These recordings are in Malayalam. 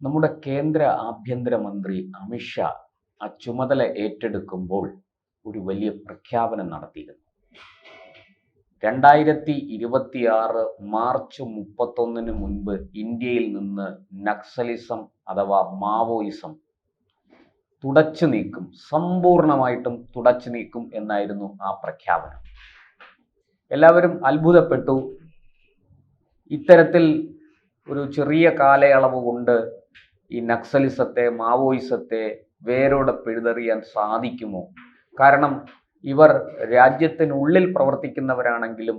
നമ്മുടെ കേന്ദ്ര ആഭ്യന്തരമന്ത്രി അമിത്ഷാ ആ ചുമതല ഏറ്റെടുക്കുമ്പോൾ ഒരു വലിയ പ്രഖ്യാപനം നടത്തിയിരുന്നു. 2026 മാർച്ച് 31 മുൻപ് ഇന്ത്യയിൽ നിന്ന് നക്സലിസം അഥവാ മാവോയിസം തുടച്ചു നീക്കും, സമ്പൂർണമായിട്ടും തുടച്ചു നീക്കും എന്നായിരുന്നു ആ പ്രഖ്യാപനം. എല്ലാവരും അത്ഭുതപ്പെട്ടു. ഇത്തരത്തിൽ ഒരു ചെറിയ കാലയളവ് കൊണ്ട് ഈ നക്സലിസത്തെ, മാവോയിസത്തെ വേരോടെ പിഴുതെറിയാൻ സാധിക്കുമോ? കാരണം ഇവർ രാജ്യത്തിനുള്ളിൽ പ്രവർത്തിക്കുന്നവരാണെങ്കിലും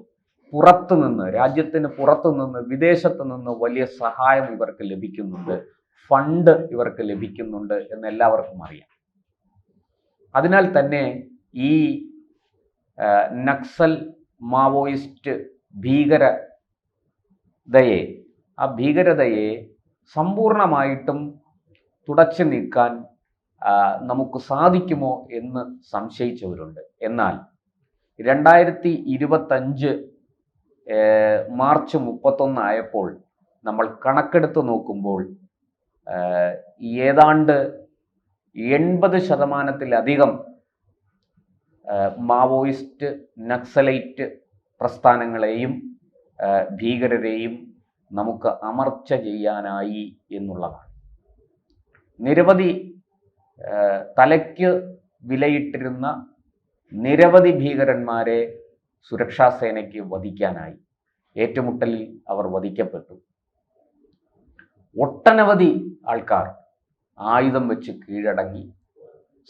രാജ്യത്തിന് പുറത്തുനിന്ന്, വിദേശത്ത് നിന്ന് വലിയ സഹായം ഇവർക്ക് ലഭിക്കുന്നുണ്ട്, ഫണ്ട് ഇവർക്ക് ലഭിക്കുന്നുണ്ട് എന്ന് എല്ലാവർക്കും അറിയാം. അതിനാൽ തന്നെ ഈ നക്സൽ മാവോയിസ്റ്റ് ഭീകരതയെ സമ്പൂർണമായിട്ടും തുടച്ചു നീക്കാൻ നമുക്ക് സാധിക്കുമോ എന്ന് സംശയിച്ചവരുണ്ട്. എന്നാൽ 2025 മാർച്ച് 31 ആയപ്പോൾ നമ്മൾ കണക്കെടുത്ത് നോക്കുമ്പോൾ ഏതാണ്ട് 80% മാവോയിസ്റ്റ്, നക്സലൈറ്റ് പ്രസ്ഥാനങ്ങളെയും ഭീകരരെയും നമുക്ക് അമർച്ച ചെയ്യാനായി എന്നുള്ളതാണ്. നിരവധി തലയ്ക്ക് വിലയിട്ടിരുന്ന നിരവധി ഭീകരന്മാരെ സുരക്ഷാ സേനയ്ക്ക് വധിക്കാനായി. ഏറ്റുമുട്ടലിൽ അവർ വധിക്കപ്പെട്ടു. ഒട്ടനവധി ആൾക്കാർ ആയുധം വെച്ച് കീഴടങ്ങി.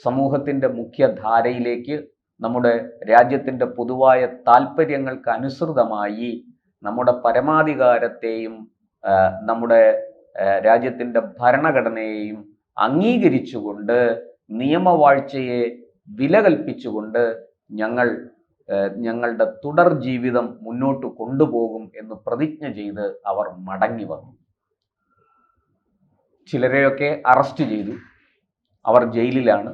സമൂഹത്തിൻ്റെ മുഖ്യധാരയിലേക്ക്, നമ്മുടെ രാജ്യത്തിൻ്റെ പൊതുവായ താല്പര്യങ്ങൾക്ക് അനുസൃതമായി നമ്മുടെ പരമാധികാരത്തെയും നമ്മുടെ രാജ്യത്തിൻ്റെ ഭരണഘടനയെയും അംഗീകരിച്ചുകൊണ്ട്, നിയമവാഴ്ചയെ വില കൽപ്പിച്ചുകൊണ്ട് ഞങ്ങളുടെ തുടർ ജീവിതം മുന്നോട്ട് കൊണ്ടുപോകും എന്ന് പ്രതിജ്ഞ ചെയ്ത് അവർ മടങ്ങി വന്നു. ചിലരെയൊക്കെ അറസ്റ്റ് ചെയ്തു. അവർ ജയിലിലാണ്.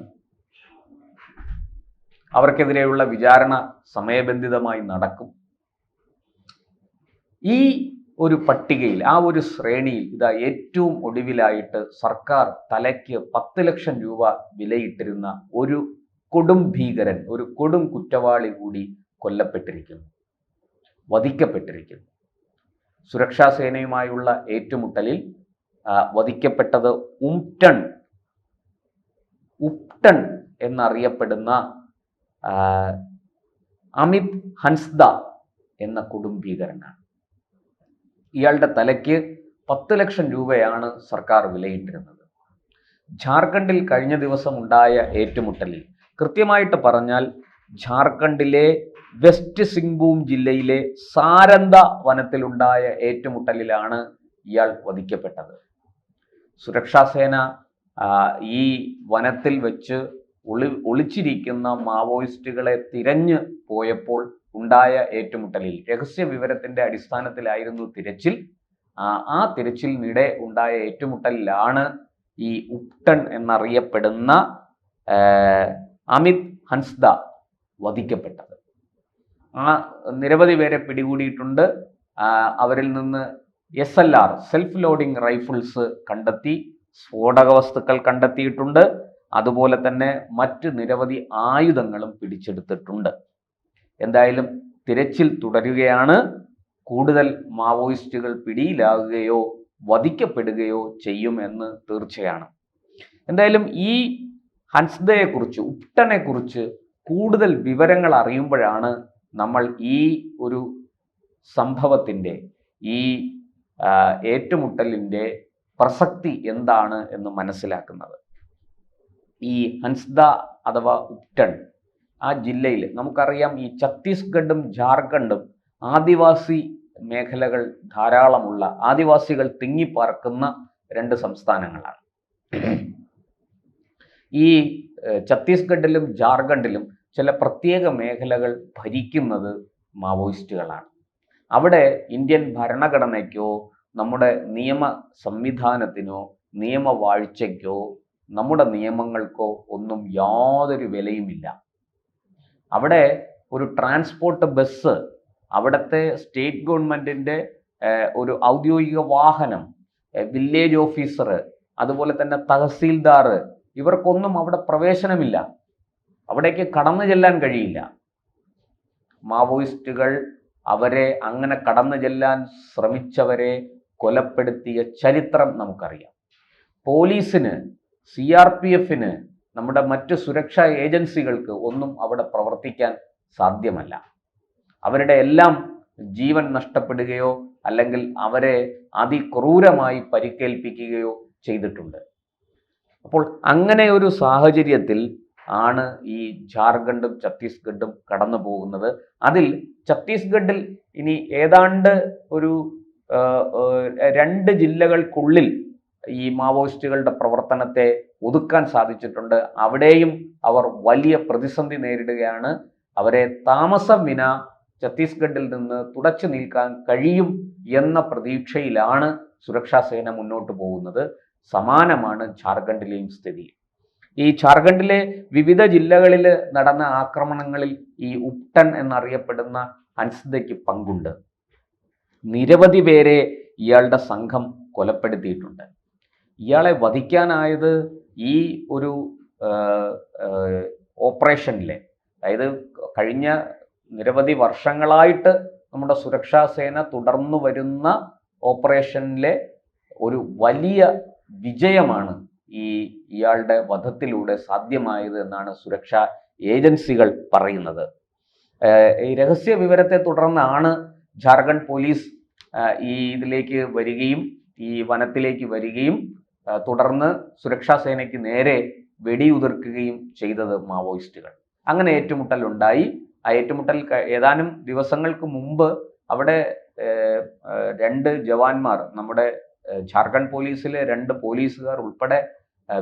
അവർക്കെതിരെയുള്ള വിചാരണ സമയബന്ധിതമായി നടക്കും. ഈ ഒരു പട്ടികയിൽ, ആ ഒരു ശ്രേണിയിൽ ഇതാ ഏറ്റവും ഒടുവിലായിട്ട് സർക്കാർ തലയ്ക്ക് 10 ലക്ഷം രൂപ വിലയിട്ടിരുന്ന ഒരു കൊടും ഭീകരൻ, ഒരു കൊടും കുറ്റവാളി കൂടി കൊല്ലപ്പെട്ടിരിക്കുന്നു, വധിക്കപ്പെട്ടിരിക്കുന്നു. സുരക്ഷാ സേനയുമായുള്ള ഏറ്റുമുട്ടലിൽ വധിക്കപ്പെട്ടത് ഉപ്ടൺ എന്നറിയപ്പെടുന്ന അമിത് ഹൻസ്ദ എന്ന കൊടും ഭീകരനാണ്. ഇയാളുടെ തലയ്ക്ക് 10 ലക്ഷം രൂപയാണ് സർക്കാർ വിലയിട്ടിരുന്നത്. ജാർഖണ്ഡിൽ കഴിഞ്ഞ ദിവസം ഉണ്ടായ ഏറ്റുമുട്ടലിൽ, കൃത്യമായിട്ട് പറഞ്ഞാൽ ജാർഖണ്ഡിലെ വെസ്റ്റ് സിംഗ്ഭൂം ജില്ലയിലെ സാരന്ദ വനത്തിലുണ്ടായ ഏറ്റുമുട്ടലിലാണ് ഇയാൾ വധിക്കപ്പെട്ടത്. സുരക്ഷാ സേന ഈ വനത്തിൽ വെച്ച് ഒളിച്ചിരിക്കുന്ന മാവോയിസ്റ്റുകളെ തിരഞ്ഞു പോയപ്പോൾ ഉണ്ടായ ഏറ്റുമുട്ടലിൽ, രഹസ്യ വിവരത്തിന്റെ അടിസ്ഥാനത്തിലായിരുന്നു തിരച്ചിൽ. ആ തിരച്ചിലിനിടെ ഉണ്ടായ ഏറ്റുമുട്ടലിലാണ് ഈ ഉപ്ടൺ എന്നറിയപ്പെടുന്ന അമിത് ഹൻസ്ദ വധിക്കപ്പെട്ടത്. നിരവധി പേരെ പിടികൂടിയിട്ടുണ്ട്. അവരിൽ നിന്ന് SLR, സെൽഫ് ലോഡിംഗ് റൈഫിൾസ് കണ്ടെത്തി, സ്ഫോടക വസ്തുക്കൾ കണ്ടെത്തിയിട്ടുണ്ട്. അതുപോലെ തന്നെ മറ്റ് നിരവധി ആയുധങ്ങളും പിടിച്ചെടുത്തിട്ടുണ്ട്. എന്തായാലും തിരച്ചിൽ തുടരുകയാണ്. കൂടുതൽ മാവോയിസ്റ്റുകൾ പിടിയിലാകുകയോ വധിക്കപ്പെടുകയോ ചെയ്യുമെന്ന് തീർച്ചയാണ്. എന്തായാലും ഈ ഹൻസ്ദയെക്കുറിച്ച്, ഉപ്ടനെക്കുറിച്ച് കൂടുതൽ വിവരങ്ങൾ അറിയുമ്പോഴാണ് നമ്മൾ ഈ ഒരു സംഭവത്തിൻ്റെ, ഈ ഏറ്റുമുട്ടലിൻ്റെ പ്രസക്തി എന്താണ് എന്ന് മനസ്സിലാക്കുന്നത്. ഈ ഹൻസ്ദ അഥവാ ഉപ്ടൺ ആ ജില്ലയിൽ, നമുക്കറിയാം ഈ ഛത്തീസ്ഗഡും ജാർഖണ്ഡും ആദിവാസി മേഖലകൾ ധാരാളമുള്ള, ആദിവാസികൾ തിങ്ങിപ്പാർക്കുന്ന 2 സംസ്ഥാനങ്ങളാണ്. ഈ ഛത്തീസ്ഗഡിലും ജാർഖണ്ഡിലും ചില പ്രത്യേക മേഖലകൾ ഭരിക്കുന്നത് മാവോയിസ്റ്റുകളാണ്. അവിടെ ഇന്ത്യൻ ഭരണഘടനയ്ക്കോ നമ്മുടെ നിയമ സംവിധാനത്തിനോ നിയമവാഴ്ചയ്ക്കോ നമ്മുടെ നിയമങ്ങൾക്കോ ഒന്നും യാതൊരു വിലയുമില്ല. അവിടെ ഒരു ട്രാൻസ്പോർട്ട് ബസ്, അവിടുത്തെ സ്റ്റേറ്റ് ഗവൺമെൻറ്റിൻ്റെ ഒരു ഔദ്യോഗിക വാഹനം, വില്ലേജ് ഓഫീസർ അതുപോലെ തന്നെ തഹസീൽദാർ, ഇവർക്കൊന്നും അവിടെ പ്രവേശനമില്ല. അവിടേക്ക് കടന്നു ചെല്ലാൻ കഴിയില്ല. മാവോയിസ്റ്റുകൾ അവരെ അങ്ങനെ കടന്നു ചെല്ലാൻ ശ്രമിച്ചവരെ കൊലപ്പെടുത്തിയ ചരിത്രം നമുക്കറിയാം. പോലീസിന്, CRPF-ന്, നമ്മുടെ മറ്റ് സുരക്ഷാ ഏജൻസികൾക്ക് ഒന്നും അവിടെ പ്രവർത്തിക്കാൻ സാധ്യമല്ല. അവരുടെ എല്ലാം ജീവൻ നഷ്ടപ്പെടുകയോ അല്ലെങ്കിൽ അവരെ അതിക്രൂരമായി പരിക്കേൽപ്പിക്കുകയോ ചെയ്തിട്ടുണ്ട്. അപ്പോൾ അങ്ങനെ ഒരു സാഹചര്യത്തിൽ ആണ് ഈ ജാർഖണ്ഡും ഛത്തീസ്ഗഡും കടന്നു പോകുന്നത്. അതിൽ ഛത്തീസ്ഗഡിൽ ഇനി ഏതാണ്ട് ഒരു 2 ജില്ലകൾക്കുള്ളിൽ ഈ മാവോയിസ്റ്റുകളുടെ പ്രവർത്തനത്തെ ഒതുക്കാൻ സാധിച്ചിട്ടുണ്ട്. അവിടെയും അവർ വലിയ പ്രതിസന്ധി നേരിടുകയാണ്. അവരെ താമസം വിന ഛത്തീസ്ഗഡിൽ നിന്ന് തുടച്ചു നീക്കാൻ കഴിയും എന്ന പ്രതീക്ഷയിലാണ് സുരക്ഷാ സേന മുന്നോട്ട് പോകുന്നത്. സമാനമാണ് ജാർഖണ്ഡിലെയും സ്ഥിതി. ഈ ജാർഖണ്ഡിലെ വിവിധ ജില്ലകളിൽ നടന്ന ആക്രമണങ്ങളിൽ ഈ ഉപ്ടൻ എന്നറിയപ്പെടുന്ന ഹൻസ്ദയ്ക്ക് പങ്കുണ്ട്. നിരവധി പേരെ ഇയാളുടെ സംഘം കൊലപ്പെടുത്തിയിട്ടുണ്ട്. ഇയാളെ വധിക്കാനായത് ഈ ഒരു ഓപ്പറേഷനിലെ, അതായത് കഴിഞ്ഞ നിരവധി വർഷങ്ങളായിട്ട് നമ്മുടെ സുരക്ഷാ സേന തുടർന്നു വരുന്ന ഓപ്പറേഷനിലെ ഒരു വലിയ വിജയമാണ് ഇയാളുടെ വധത്തിലൂടെ സാധ്യമായത് എന്നാണ് സുരക്ഷാ ഏജൻസികൾ പറയുന്നത്. ഈ രഹസ്യ വിവരത്തെ തുടർന്നാണ് ജാർഖണ്ഡ് പോലീസ് ഇതിലേക്ക് വരികയും ഈ വനത്തിലേക്ക് വരികയും തുടർന്ന് സുരക്ഷാ സേനയ്ക്ക് നേരെ വെടിയുതിർക്കുകയും ചെയ്തത് മാവോയിസ്റ്റുകൾ. അങ്ങനെ ഏറ്റുമുട്ടൽ ഉണ്ടായി. ആ ഏറ്റുമുട്ടൽ ഏതാനും ദിവസങ്ങൾക്ക് മുമ്പ് അവിടെ 2 ജവാന്മാർ, നമ്മുടെ ജാർഖണ്ഡ് പോലീസിലെ 2 പോലീസുകാർ ഉൾപ്പെടെ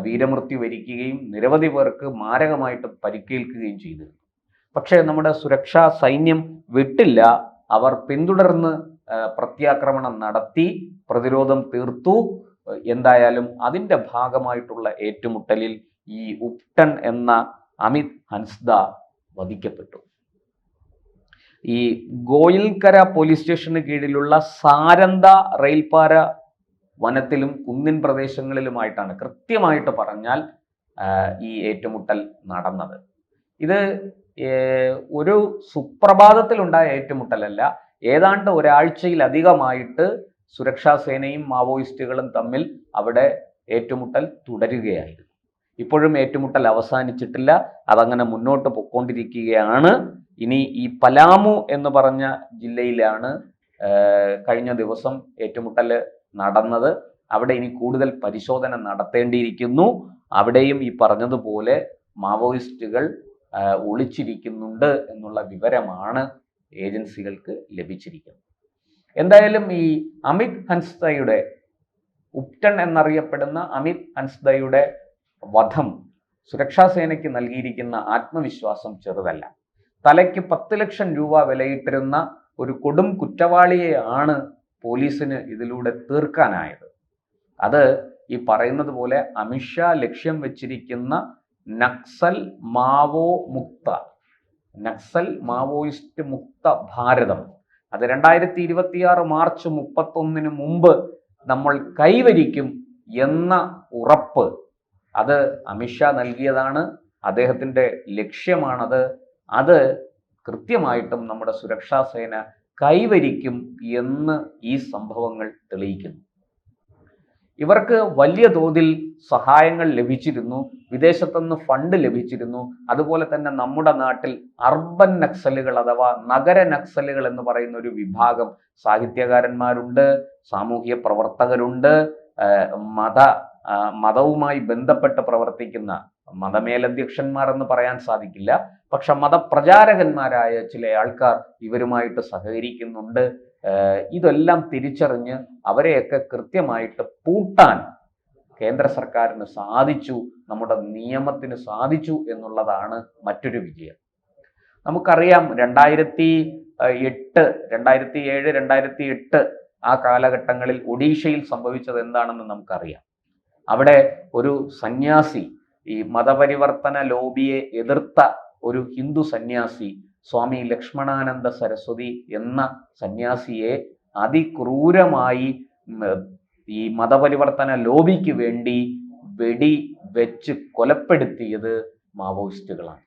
വീരമൃത്യു വരിക്കുകയും നിരവധി പേർക്ക് മാരകമായിട്ട് പരിക്കേൽക്കുകയും ചെയ്തിരുന്നു. പക്ഷേ നമ്മുടെ സുരക്ഷാ സൈന്യം വിട്ടില്ല. അവർ പിന്തുടർന്ന് പ്രത്യാക്രമണം നടത്തി പ്രതിരോധം തീർത്തു. എന്തായാലും അതിൻ്റെ ഭാഗമായിട്ടുള്ള ഏറ്റുമുട്ടലിൽ ഈ ഉപ്ടൻ എന്ന അമിത് ഹൻസ്ദ വധിക്കപ്പെട്ടു. ഈ ഗോയിൽക്കര പോലീസ് സ്റ്റേഷന് കീഴിലുള്ള സാരന്ത റെയിൽപാര വനത്തിലും കുന്നിൻ പ്രദേശങ്ങളിലുമായിട്ടാണ് കൃത്യമായിട്ട് പറഞ്ഞാൽ ഈ ഏറ്റുമുട്ടൽ നടന്നത്. ഇത് ഒരു സുപ്രഭാതത്തിലുണ്ടായ ഏറ്റുമുട്ടലല്ല. ഏതാണ്ട് ഒരാഴ്ചയിലധികമായിട്ട് സുരക്ഷാ സേനയും മാവോയിസ്റ്റുകളും തമ്മിൽ അവിടെ ഏറ്റുമുട്ടൽ തുടരുകയായിരുന്നു. ഇപ്പോഴും ഏറ്റുമുട്ടൽ അവസാനിച്ചിട്ടില്ല. അതങ്ങനെ മുന്നോട്ട് പൊയ്ക്കൊണ്ടിരിക്കുകയാണ്. ഇനി ഈ പലാമു എന്ന് പറഞ്ഞ ജില്ലയിലാണ് കഴിഞ്ഞ ദിവസം ഏറ്റുമുട്ടൽ നടന്നത്. അവിടെ ഇനി കൂടുതൽ പരിശോധന നടത്തേണ്ടിയിരിക്കുന്നു. അവിടെയും ഈ പറഞ്ഞതുപോലെ മാവോയിസ്റ്റുകൾ ഒളിച്ചിരിക്കുന്നുണ്ട് എന്നുള്ള വിവരമാണ് ഏജൻസികൾക്ക് ലഭിച്ചിരിക്കുന്നത്. എന്തായാലും ഈ അമിത് ഹൻസ്ദയുടെ, ഉപ്ടൻ എന്നറിയപ്പെടുന്ന അമിത് ഹൻസ്ദയുടെ വധം സുരക്ഷാ സേനയ്ക്ക് നൽകിയിരിക്കുന്ന ആത്മവിശ്വാസം ചെറുതല്ല. തലയ്ക്ക് 10 ലക്ഷം രൂപ വിലയിട്ടിരുന്ന ഒരു കൊടും കുറ്റവാളിയെയാണ് പോലീസിന് ഇതിലൂടെ തീർക്കാനായത്. അത് ഈ പറയുന്നത് പോലെ അമിത്ഷാ ലക്ഷ്യം വെച്ചിരിക്കുന്ന നക്സൽ മാവോയിസ്റ്റ് മുക്ത ഭാരതം, അത് 2026 മാർച്ച് 31 മുമ്പ് നമ്മൾ കൈവരിക്കും എന്ന ഉറപ്പ് അത് അമിത്ഷാ നൽകിയതാണ്. അദ്ദേഹത്തിൻ്റെ ലക്ഷ്യമാണത്. അത് കൃത്യമായിട്ടും നമ്മുടെ സുരക്ഷാ സേന കൈവരിക്കും എന്ന് ഈ സംഭവങ്ങൾ തെളിയിക്കുന്നു. ഇവർക്ക് വലിയ തോതിൽ സഹായങ്ങൾ ലഭിച്ചിരുന്നു, വിദേശത്തുനിന്ന് ഫണ്ട് ലഭിച്ചിരുന്നു. അതുപോലെ തന്നെ നമ്മുടെ നാട്ടിൽ അർബൻ നക്സലുകൾ അഥവാ നഗര നക്സലുകൾ എന്ന് പറയുന്ന ഒരു വിഭാഗം സാഹിത്യകാരന്മാരുണ്ട്, സാമൂഹ്യ പ്രവർത്തകരുണ്ട്, മതവുമായി ബന്ധപ്പെട്ട് പ്രവർത്തിക്കുന്ന മതമേലധ്യക്ഷന്മാർ എന്ന് പറയാൻ സാധിക്കില്ല, പക്ഷെ മതപ്രചാരകന്മാരായ ചില ആൾക്കാർ ഇവരുമായിട്ട് സഹകരിക്കുന്നുണ്ട്. ഇതെല്ലാം തിരിച്ചറിഞ്ഞ് അവരെയൊക്കെ കൃത്യമായിട്ട് പൂട്ടാൻ കേന്ദ്ര സർക്കാരിന് സാധിച്ചു, നമ്മുടെ നിയമത്തിന് സാധിച്ചു എന്നുള്ളതാണ് മറ്റൊരു വിജയം. നമുക്കറിയാം 2007, 2008 ആ കാലഘട്ടങ്ങളിൽ ഒഡീഷയിൽ സംഭവിച്ചത് എന്താണെന്ന് നമുക്കറിയാം. അവിടെ ഒരു സന്യാസി, ഈ മതപരിവർത്തന ലോബിയെ എതിർത്ത ഒരു ഹിന്ദു സന്യാസി, സ്വാമി ലക്ഷ്മണാനന്ദ സരസ്വതി എന്ന സന്യാസിയെ അതിക്രൂരമായി ഈ മതപരിവർത്തന ലോബിക്ക് വേണ്ടി വെടി വെച്ച് കൊലപ്പെടുത്തിയത് മാവോയിസ്റ്റുകളാണ്.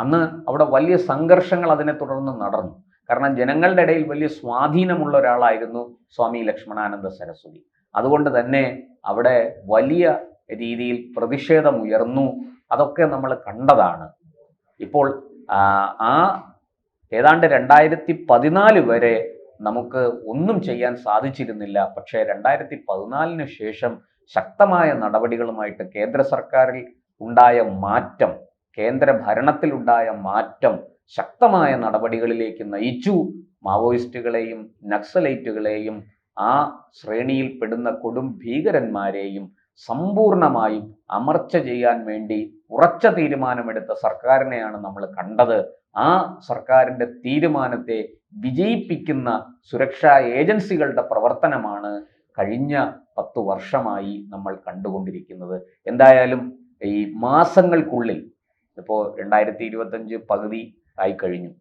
അന്ന് അവിടെ വലിയ സംഘർഷങ്ങൾ അതിനെ തുടർന്ന് നടന്നു. കാരണം ജനങ്ങളുടെ ഇടയിൽ വലിയ സ്വാധീനമുള്ള ഒരാളായിരുന്നു സ്വാമി ലക്ഷ്മണാനന്ദ സരസ്വതി. അതുകൊണ്ട് തന്നെ അവിടെ വലിയ രീതിയിൽ പ്രതിഷേധമുയർന്നു. അതൊക്കെ നമ്മൾ കണ്ടതാണ്. ഇപ്പോൾ ആ ഏതാണ്ട് 2014 വരെ നമുക്ക് ഒന്നും ചെയ്യാൻ സാധിച്ചിരുന്നില്ല. പക്ഷേ 2014 ശേഷം ശക്തമായ നടപടികളുമായിട്ട് കേന്ദ്ര സർക്കാരിൽ ഉണ്ടായ മാറ്റം, കേന്ദ്ര ഭരണത്തിലുണ്ടായ മാറ്റം ശക്തമായ നടപടികളിലേക്ക് നയിച്ചു. മാവോയിസ്റ്റുകളെയും നക്സലൈറ്റുകളെയും ആ ശ്രേണിയിൽ പെടുന്ന കൊടും ഭീകരന്മാരെയും സമ്പൂർണമായും അമർച്ച ചെയ്യാൻ വേണ്ടി ഉറച്ച തീരുമാനമെടുത്ത സർക്കാരിനെയാണ് നമ്മൾ കണ്ടത്. ആ സർക്കാരിൻ്റെ തീരുമാനത്തെ വിജയിപ്പിക്കുന്ന സുരക്ഷാ ഏജൻസികളുടെ പ്രവർത്തനമാണ് കഴിഞ്ഞ 10 വർഷമായി നമ്മൾ കണ്ടുകൊണ്ടിരിക്കുന്നത്. എന്തായാലും ഈ മാസങ്ങൾക്കുള്ളിൽ, ഇപ്പോൾ 2025 പകുതി ആയി കഴിഞ്ഞു,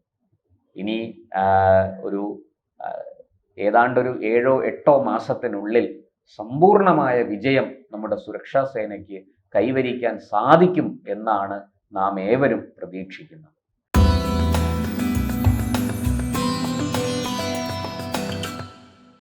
ഇനി ഒരു ഏതാണ്ടൊരു 7-8 മാസത്തിനുള്ളിൽ സമ്പൂർണമായ വിജയം നമ്മുടെ സുരക്ഷാ സേനയ്ക്ക് കൈവരിക്കാൻ സാധിക്കും എന്നാണ് നാം ഏവരും പ്രതീക്ഷിക്കുന്നത്.